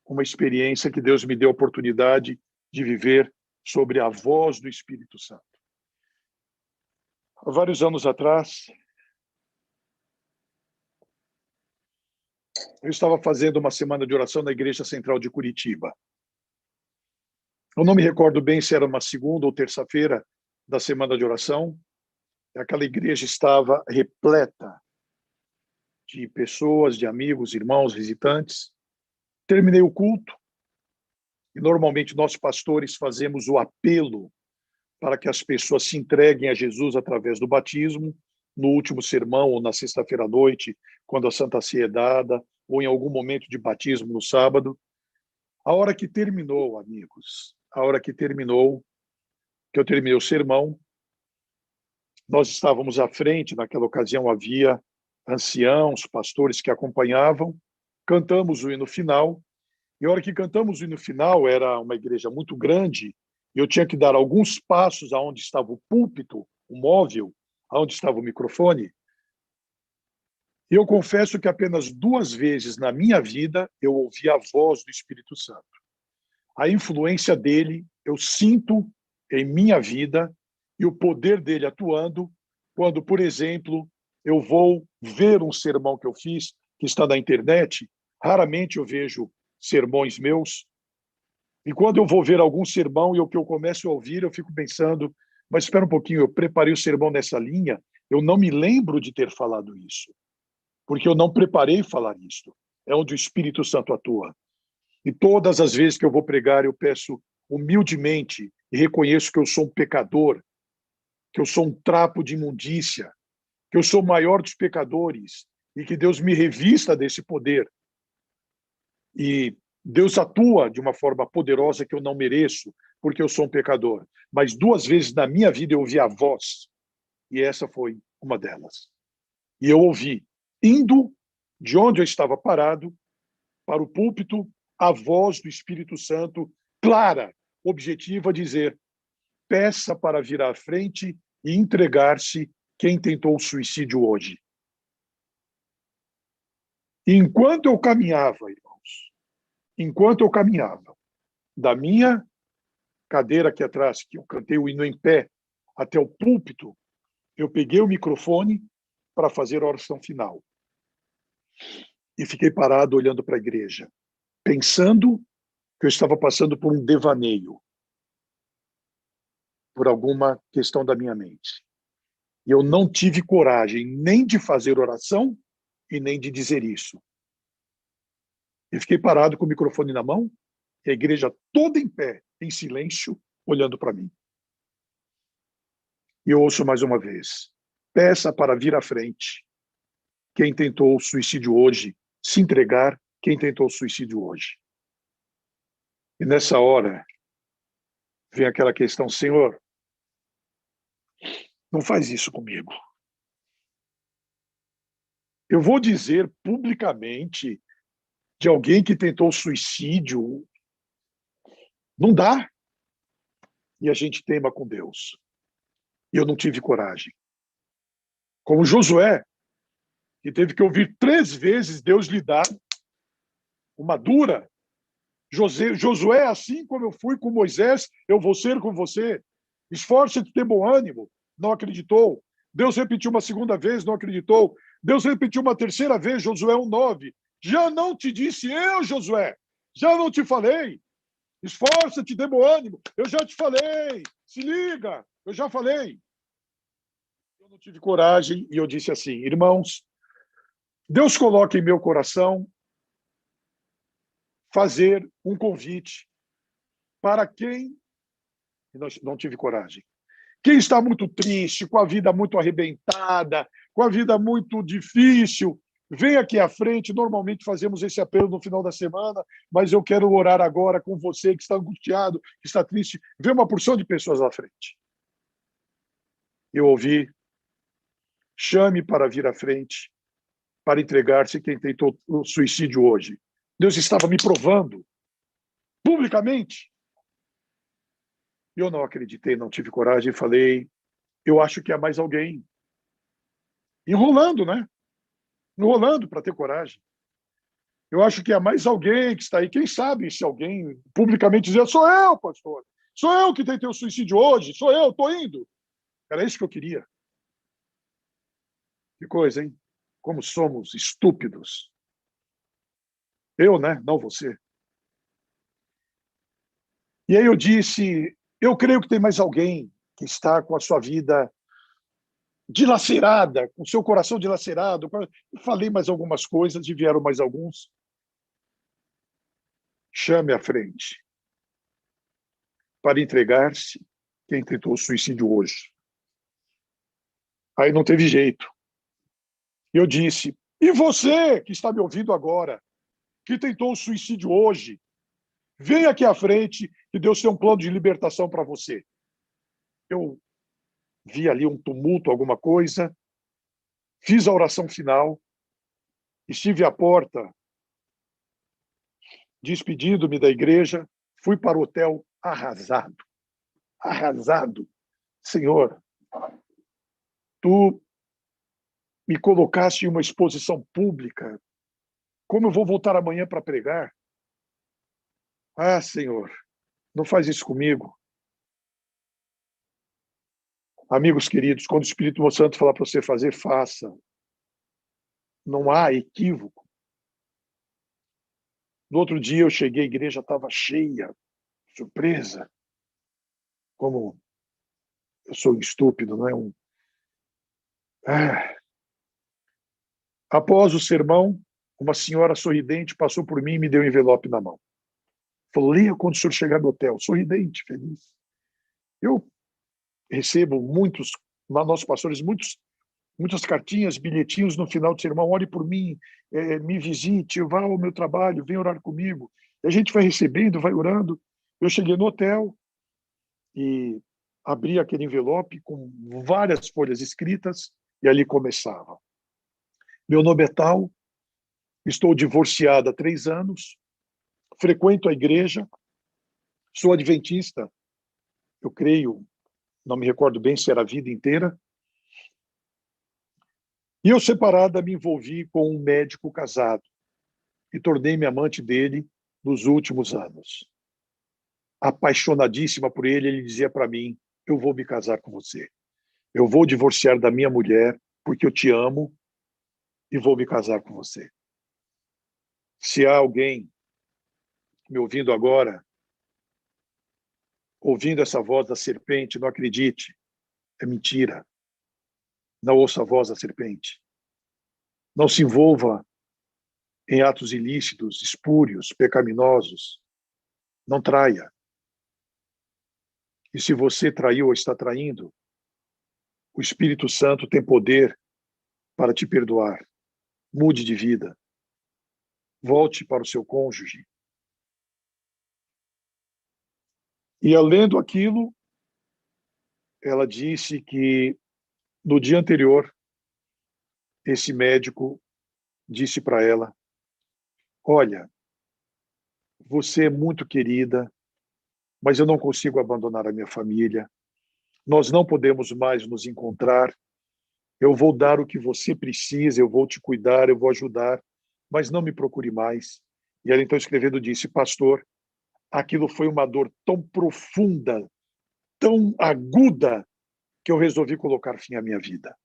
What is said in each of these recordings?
uma experiência que Deus me deu a oportunidade de viver sobre a voz do Espírito Santo. Há vários anos atrás, eu estava fazendo uma semana de oração na Igreja Central de Curitiba. Eu não me recordo bem se era uma segunda ou terça-feira da semana de oração. Aquela igreja estava repleta de pessoas, de amigos, irmãos, visitantes. Terminei o culto e normalmente nós pastores fazemos o apelo para que as pessoas se entreguem a Jesus através do batismo, no último sermão ou na sexta-feira à noite, quando a Santa Ceia é dada, ou em algum momento de batismo no sábado. A hora que terminou, amigos, a hora que terminou, que eu terminei o sermão, nós estávamos à frente, naquela ocasião havia anciãos, pastores que acompanhavam, cantamos o hino final, e a hora que cantamos o hino final, era uma igreja muito grande, e eu tinha que dar alguns passos aonde estava o púlpito, o móvel, aonde estava o microfone, e eu confesso que apenas 2 vezes na minha vida eu ouvi a voz do Espírito Santo. A influência dele eu sinto em minha vida e o poder dele atuando quando, por exemplo, eu vou ver um sermão que eu fiz, que está na internet. Raramente eu vejo sermões meus. E quando eu vou ver algum sermão e o que eu começo a ouvir, eu fico pensando, mas espera um pouquinho, eu preparei o sermão nessa linha, eu não me lembro de ter falado isso, porque eu não preparei falar isso. É onde o Espírito Santo atua. E todas as vezes que eu vou pregar, eu peço humildemente e reconheço que eu sou um pecador, que eu sou um trapo de imundícia, que eu sou o maior dos pecadores e que Deus me revista desse poder. E Deus atua de uma forma poderosa que eu não mereço, porque eu sou um pecador. Mas 2 vezes na minha vida eu ouvi a voz, e essa foi uma delas. E eu ouvi, indo de onde eu estava parado, para o púlpito, a voz do Espírito Santo, clara, objetiva, dizer: peça para vir à frente e entregar-se quem tentou o suicídio hoje. Enquanto eu caminhava, irmãos, enquanto eu caminhava, da minha cadeira aqui atrás, que eu cantei o hino em pé, até o púlpito, eu peguei o microfone para fazer a oração final. E fiquei parado olhando para a igreja, pensando que eu estava passando por um devaneio, por alguma questão da minha mente. E eu não tive coragem nem de fazer oração e nem de dizer isso. Eu fiquei parado com o microfone na mão, e a igreja toda em pé, em silêncio, olhando para mim. E eu ouço mais uma vez: peça para vir à frente quem tentou o suicídio hoje, se entregar quem tentou o suicídio hoje. E nessa hora, vem aquela questão: Senhor, não faz isso comigo. Eu vou dizer publicamente de alguém que tentou suicídio. Não dá. E a gente teima com Deus. E eu não tive coragem. Como Josué, que teve que ouvir 3 vezes Deus lhe dar uma dura. Josué, assim como eu fui com Moisés, eu vou ser com você. Esforça-te, ter bom ânimo. Não acreditou. Deus repetiu uma segunda vez, não acreditou. Deus repetiu uma terceira vez, Josué 1:9. Já não te disse eu, Josué? Já não te falei? Esforça-te, dê bom ânimo. Eu já te falei. Se liga, eu já falei. Eu não tive coragem e eu disse assim: irmãos, Deus coloca em meu coração fazer um convite para quem... Não tive coragem. Quem está muito triste, com a vida muito arrebentada, com a vida muito difícil, vem aqui à frente. Normalmente fazemos esse apelo no final da semana, mas eu quero orar agora com você que está angustiado, que está triste. Vê uma porção de pessoas à frente. Eu ouvi: chame para vir à frente, para entregar-se quem tentou o suicídio hoje. Deus estava me provando, publicamente. Eu não acreditei, não tive coragem e falei: eu acho que há mais alguém. Enrolando, né? Enrolando para ter coragem. Eu acho que há mais alguém que está aí. Quem sabe se alguém publicamente dizer, sou eu, pastor. Sou eu que tentei o suicídio hoje. Sou eu, estou indo. Era isso que eu queria. Que coisa, hein? Como somos estúpidos. Eu, né? Não você. E aí eu disse, eu creio que tem mais alguém que está com a sua vida dilacerada, com o seu coração dilacerado. Eu falei mais algumas coisas e vieram mais alguns. Chame à frente para entregar-se quem tentou o suicídio hoje. Aí não teve jeito. Eu disse, e você que está me ouvindo agora, que tentou o suicídio hoje, vem aqui à frente que Deus tem um plano de libertação para você. Eu vi ali um tumulto, alguma coisa, fiz a oração final, estive à porta, despedindo-me da igreja, fui para o hotel arrasado. Arrasado. Senhor, tu me colocaste em uma exposição pública. Como eu vou voltar amanhã para pregar? Ah, Senhor, não faz isso comigo. Amigos queridos, quando o Espírito Santo falar para você fazer, faça. Não há equívoco. No outro dia eu cheguei, a igreja estava cheia, surpresa. Como eu sou um estúpido, não é? Após o sermão, uma senhora sorridente passou por mim e me deu um envelope na mão. Falou, leia quando o senhor chegar no hotel. Sorridente, feliz. Eu recebo nossos pastores, muitas cartinhas, bilhetinhos no final do sermão. Ore por mim, me visite, vá ao meu trabalho, venha orar comigo. E a gente vai recebendo, vai orando. Eu cheguei no hotel e abri aquele envelope com várias folhas escritas e ali começava. Meu nome é tal, estou divorciada há 3 anos, frequento a igreja, sou adventista, eu creio, não me recordo bem se era a vida inteira. E eu, separada, me envolvi com um médico casado e tornei-me amante dele nos últimos anos. Apaixonadíssima por ele, ele dizia para mim, eu vou me casar com você. Eu vou divorciar da minha mulher porque eu te amo e vou me casar com você. Se há alguém me ouvindo agora, ouvindo essa voz da serpente, não acredite, é mentira. Não ouça a voz da serpente. Não se envolva em atos ilícitos, espúrios, pecaminosos. Não traia. E se você traiu ou está traindo, o Espírito Santo tem poder para te perdoar. Mude de vida. Volte para o seu cônjuge. E, lendo aquilo, ela disse que, no dia anterior, esse médico disse para ela, olha, você é muito querida, mas eu não consigo abandonar a minha família. Nós não podemos mais nos encontrar. Eu vou dar o que você precisa, eu vou te cuidar, eu vou ajudar, mas não me procure mais. E ela, então, escrevendo, disse, pastor, aquilo foi uma dor tão profunda, tão aguda, que eu resolvi colocar fim à minha vida.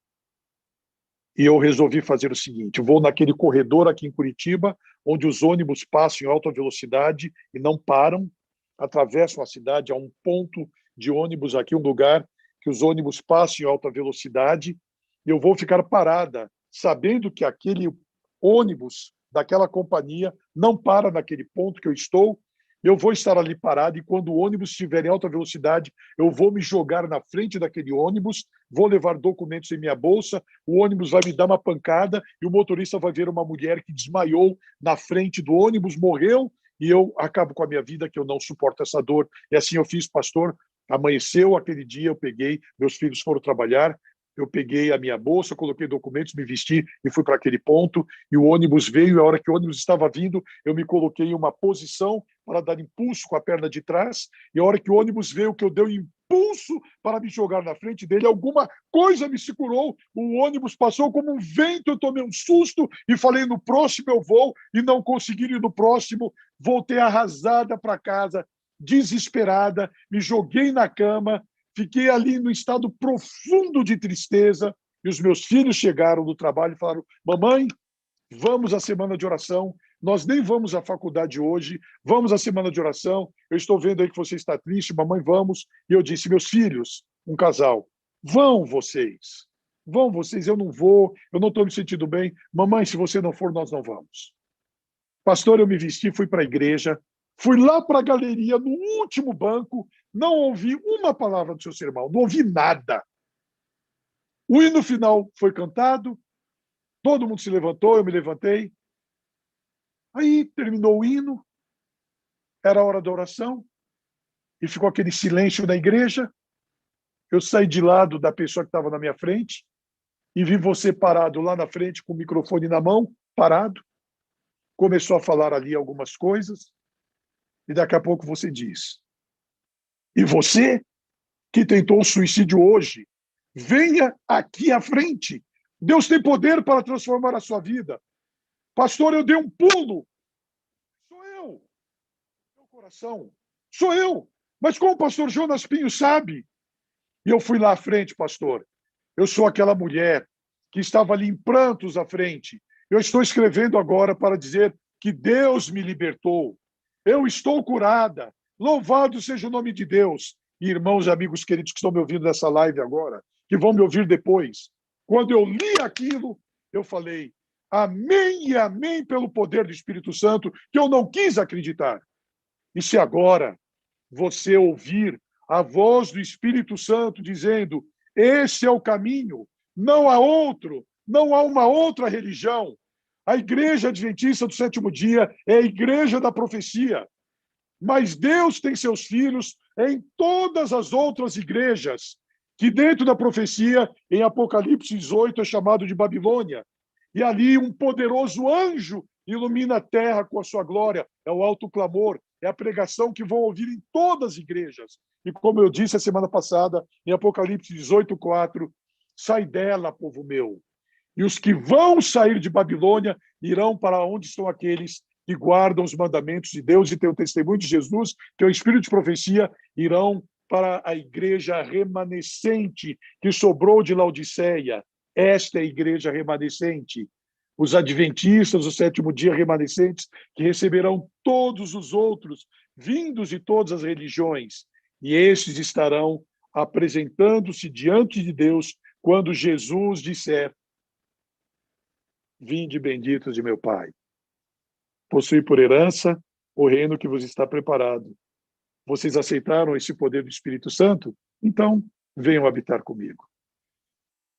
E eu resolvi fazer o seguinte, vou naquele corredor aqui em Curitiba, onde os ônibus passam em alta velocidade e não param, atravessam a cidade a um ponto de ônibus aqui, um lugar que os ônibus passam em alta velocidade, e eu vou ficar parada, sabendo que aquele ônibus daquela companhia não para naquele ponto que eu estou, eu vou estar ali parado e quando o ônibus estiver em alta velocidade, eu vou me jogar na frente daquele ônibus, vou levar documentos em minha bolsa, o ônibus vai me dar uma pancada e o motorista vai ver uma mulher que desmaiou na frente do ônibus, morreu, e eu acabo com a minha vida, que eu não suporto essa dor. E assim eu fiz, pastor. Amanheceu aquele dia, eu peguei, meus filhos foram trabalhar, eu peguei a minha bolsa, coloquei documentos, me vesti e fui para aquele ponto, e o ônibus veio, e a hora que o ônibus estava vindo, eu me coloquei em uma posição para dar impulso com a perna de trás, e a hora que o ônibus veio, que eu dei um impulso para me jogar na frente dele, alguma coisa me segurou, o ônibus passou como um vento, eu tomei um susto e falei, no próximo eu vou, e não consegui ir no próximo, voltei arrasada para casa, desesperada, me joguei na cama, fiquei ali no estado profundo de tristeza, e os meus filhos chegaram do trabalho e falaram, mamãe, vamos à semana de oração, nós nem vamos à faculdade hoje, vamos à semana de oração, eu estou vendo aí que você está triste, mamãe, vamos. E eu disse, meus filhos, um casal, vão vocês, eu não vou, eu não estou me sentindo bem. Mamãe, se você não for, nós não vamos. Pastor, eu me vesti, fui para a igreja, fui lá para a galeria, no último banco, não ouvi uma palavra do seu sermão, não ouvi nada. O hino final foi cantado, todo mundo se levantou, eu me levantei. Aí terminou o hino, era a hora da oração, e ficou aquele silêncio na igreja. Eu saí de lado da pessoa que estava na minha frente e vi você parado lá na frente com o microfone na mão, parado. Começou a falar ali algumas coisas e daqui a pouco você diz, e você que tentou o suicídio hoje, venha aqui à frente. Deus tem poder para transformar a sua vida. Pastor, eu dei um pulo. Sou eu. Meu coração. Sou eu. Mas como o pastor Jonas Pinho sabe? E eu fui lá à frente, pastor. Eu sou aquela mulher que estava ali em prantos à frente. Eu estou escrevendo agora para dizer que Deus me libertou. Eu estou curada. Louvado seja o nome de Deus. E irmãos e amigos queridos que estão me ouvindo nessa live agora, que vão me ouvir depois. Quando eu li aquilo, eu falei, amém e amém pelo poder do Espírito Santo, que eu não quis acreditar. E se agora você ouvir a voz do Espírito Santo dizendo, esse é o caminho, não há outro, não há uma outra religião. A Igreja Adventista do Sétimo Dia é a igreja da profecia. Mas Deus tem seus filhos em todas as outras igrejas, que dentro da profecia, em Apocalipse 18, é chamado de Babilônia. E ali um poderoso anjo ilumina a terra com a sua glória. É o alto clamor, é a pregação que vão ouvir em todas as igrejas. E como eu disse a semana passada, em Apocalipse 18:4, sai dela, povo meu. E os que vão sair de Babilônia irão para onde estão aqueles que guardam os mandamentos de Deus e têm o testemunho de Jesus, que é o Espírito de profecia, irão para a igreja remanescente que sobrou de Laodiceia. Esta é a igreja remanescente. Os adventistas, o sétimo dia remanescentes, que receberão todos os outros, vindos de todas as religiões. E estes estarão apresentando-se diante de Deus quando Jesus disser, vinde benditos de meu Pai. Possui por herança o reino que vos está preparado. Vocês aceitaram esse poder do Espírito Santo? Então, venham habitar comigo.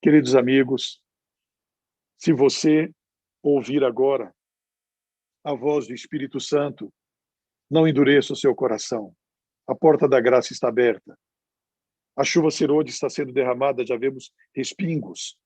Queridos amigos, se você ouvir agora a voz do Espírito Santo, não endureça o seu coração. A porta da graça está aberta. A chuva serôdia está sendo derramada, já vemos respingos,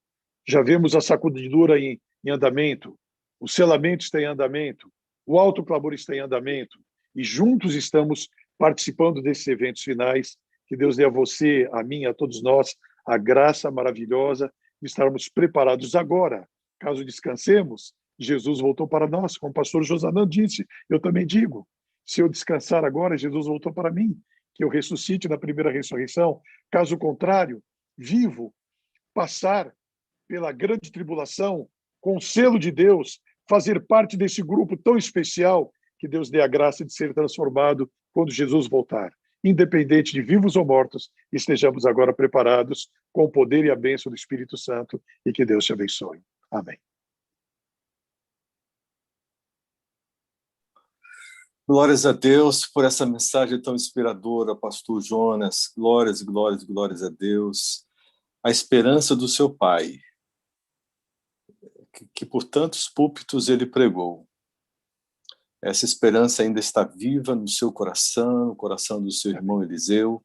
já vemos a sacudidura em andamento, o selamento está em andamento, o alto clamor está em andamento, e juntos estamos participando desses eventos finais. Que Deus dê a você, a mim, a todos nós, a graça maravilhosa de estarmos preparados agora. Caso descansemos, Jesus voltou para nós, como o pastor Josanã disse, eu também digo, se eu descansar agora, Jesus voltou para mim, que eu ressuscite na primeira ressurreição. Caso contrário, vivo, passar pela grande tribulação, com o selo de Deus, fazer parte desse grupo tão especial, que Deus dê a graça de ser transformado quando Jesus voltar. Independente de vivos ou mortos, estejamos agora preparados com o poder e a bênção do Espírito Santo, e que Deus te abençoe. Amém. Glórias a Deus por essa mensagem tão inspiradora, pastor Jonas. Glórias, glórias, glórias a Deus. A esperança do seu pai, que por tantos púlpitos ele pregou. Essa esperança ainda está viva no seu coração, no coração do seu irmão Eliseu.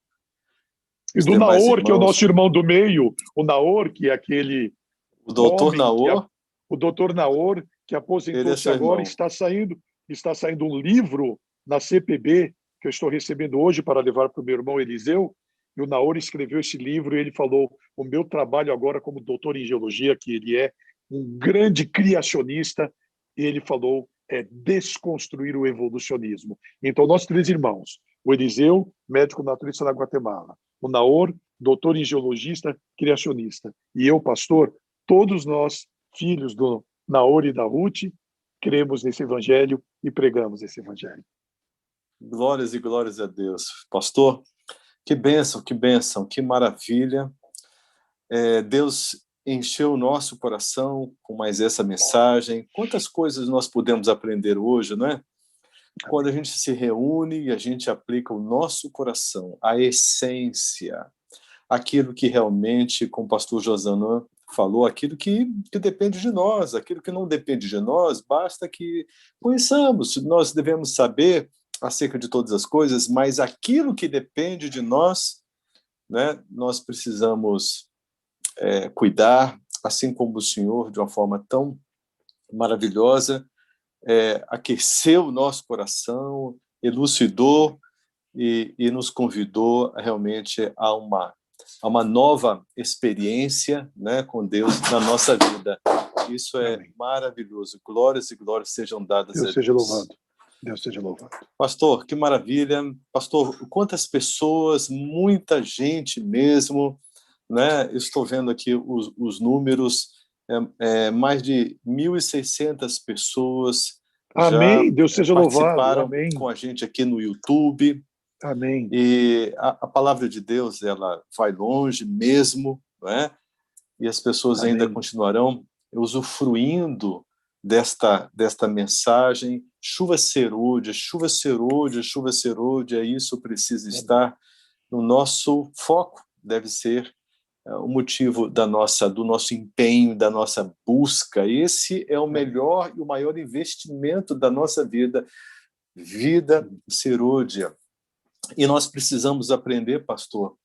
E do Naor, que é o nosso irmão do meio, o Naor, que é aquele o doutor Naor, o doutor Naor, que aposentou-se agora, está saindo um livro na CPB, que eu estou recebendo hoje para levar para o meu irmão Eliseu, e o Naor escreveu esse livro e ele falou: o meu trabalho agora como doutor em geologia, que ele é um grande criacionista, e ele falou, é desconstruir o evolucionismo. Então, nós três irmãos, o Eliseu, médico naturalista da Guatemala, o Naor, doutor em geologista, criacionista, e eu, pastor, todos nós, filhos do Naor e da Ruth, cremos nesse evangelho e pregamos esse evangelho. Glórias e glórias a Deus. Pastor, que bênção, que maravilha. Deus encheu o nosso coração com mais essa mensagem. Quantas coisas nós podemos aprender hoje, não é? Quando a gente se reúne e a gente aplica o nosso coração, a essência, aquilo que realmente, como o pastor Josanã falou, aquilo que depende de nós, aquilo que não depende de nós, basta que conheçamos. Nós devemos saber acerca de todas as coisas, mas aquilo que depende de nós, né, nós precisamos cuidar, assim como o Senhor, de uma forma tão maravilhosa, aqueceu o nosso coração, elucidou e nos convidou realmente a uma nova experiência, né, com Deus na nossa vida. Isso é Amém. Maravilhoso. Glórias e glórias sejam dadas Deus a seja Deus. louvado. Deus seja louvado. Pastor, que maravilha. Pastor, quantas pessoas, muita gente mesmo, né? Eu estou vendo aqui os números, mais de 1.600 pessoas já Amém. Deus seja louvado. participaram Amém. com a gente aqui no YouTube. Amém. E a palavra de Deus, ela vai longe mesmo, não é? E as pessoas Amém. ainda continuarão usufruindo desta mensagem. Chuva serôdia, chuva serôdia, chuva serôdia, isso precisa estar no nosso foco, deve ser o motivo do nosso empenho, da nossa busca. Esse é o melhor e o maior investimento da nossa vida, vida serôdia. E nós precisamos aprender, pastor,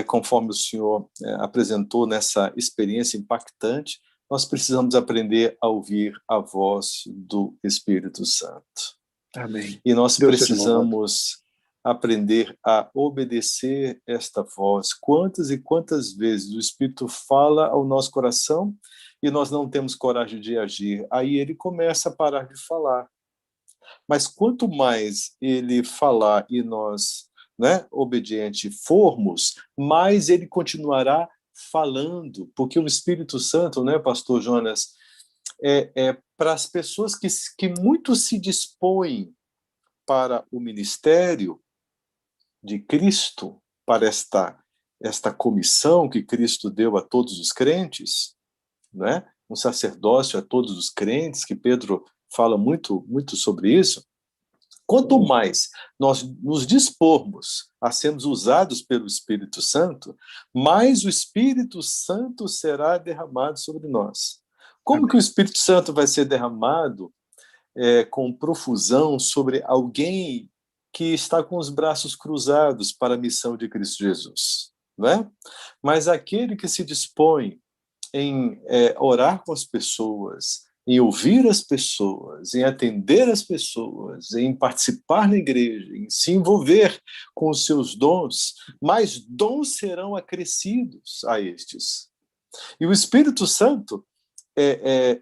conforme o senhor apresentou nessa experiência impactante, nós precisamos aprender a ouvir a voz do Espírito Santo. Amém. E nós Deus precisamos aprender a obedecer esta voz. Quantas e quantas vezes o Espírito fala ao nosso coração e nós não temos coragem de agir. Aí ele começa a parar de falar. Mas quanto mais ele falar e nós, né, obediente formos, mais ele continuará falando, porque o Espírito Santo, né, pastor Jonas, para as pessoas que muito se dispõem para o ministério de Cristo, para esta comissão que Cristo deu a todos os crentes, né? Um sacerdócio a todos os crentes, que Pedro fala muito, muito sobre isso. Quanto mais nós nos dispormos a sermos usados pelo Espírito Santo, mais o Espírito Santo será derramado sobre nós. Como que o Espírito Santo vai ser derramado com profusão sobre alguém que está com os braços cruzados para a missão de Cristo Jesus, não é? Mas aquele que se dispõe em orar com as pessoas, em ouvir as pessoas, em atender as pessoas, em participar na igreja, em se envolver com os seus dons, mais dons serão acrescidos a estes. E o Espírito Santo,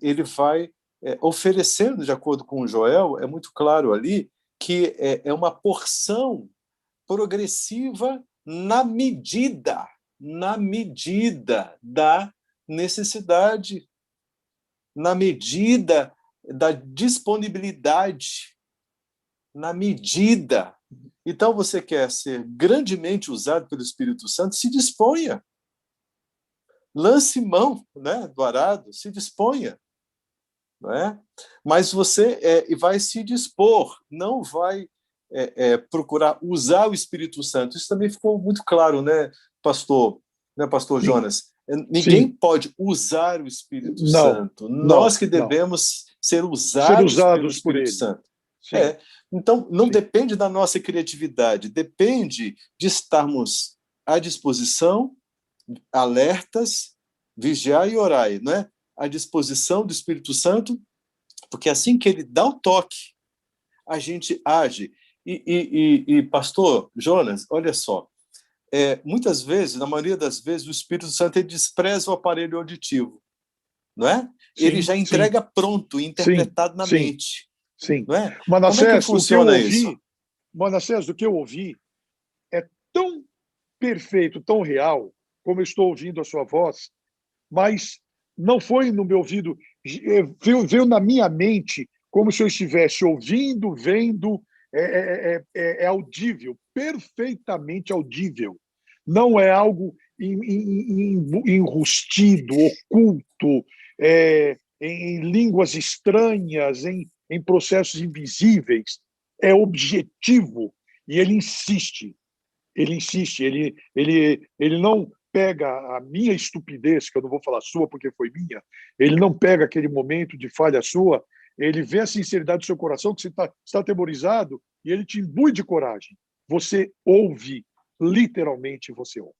ele vai oferecendo, de acordo com Joel, é muito claro ali, que é uma porção progressiva na medida da necessidade, na medida da disponibilidade, na medida. Então, você quer ser grandemente usado pelo Espírito Santo, se disponha. Lance mão, né, do arado, se disponha. Não é? Mas você vai se dispor, não vai procurar usar o Espírito Santo. Isso também ficou muito claro, né, pastor Jonas? Ninguém pode usar o Espírito Santo. Nós que devemos ser usados pelo Espírito Santo. Então, não depende da nossa criatividade, depende de estarmos à disposição, alertas, vigiar e orar, não é? À disposição do Espírito Santo, porque assim que ele dá o toque, a gente age. Pastor Jonas, olha só, muitas vezes, na maioria das vezes, o Espírito Santo ele despreza o aparelho auditivo, não é? Ele Sim, já sim, entrega pronto, sim, interpretado na sim, mente, sim. não é? Como é que Manassés, o que eu funciona isso? ouvi, Manassés, o que eu ouvi é tão perfeito, tão real, como eu estou ouvindo a sua voz, mas não foi no meu ouvido, veio na minha mente como se eu estivesse ouvindo, vendo, é audível, perfeitamente audível. Não é algo enrustido, oculto, em línguas estranhas, em processos invisíveis. É objetivo e ele insiste, ele não pega a minha estupidez, que eu não vou falar sua porque foi minha, ele não pega aquele momento de falha sua, ele vê a sinceridade do seu coração, que você está atemorizado, e ele te imbui de coragem. Você ouve, literalmente você ouve.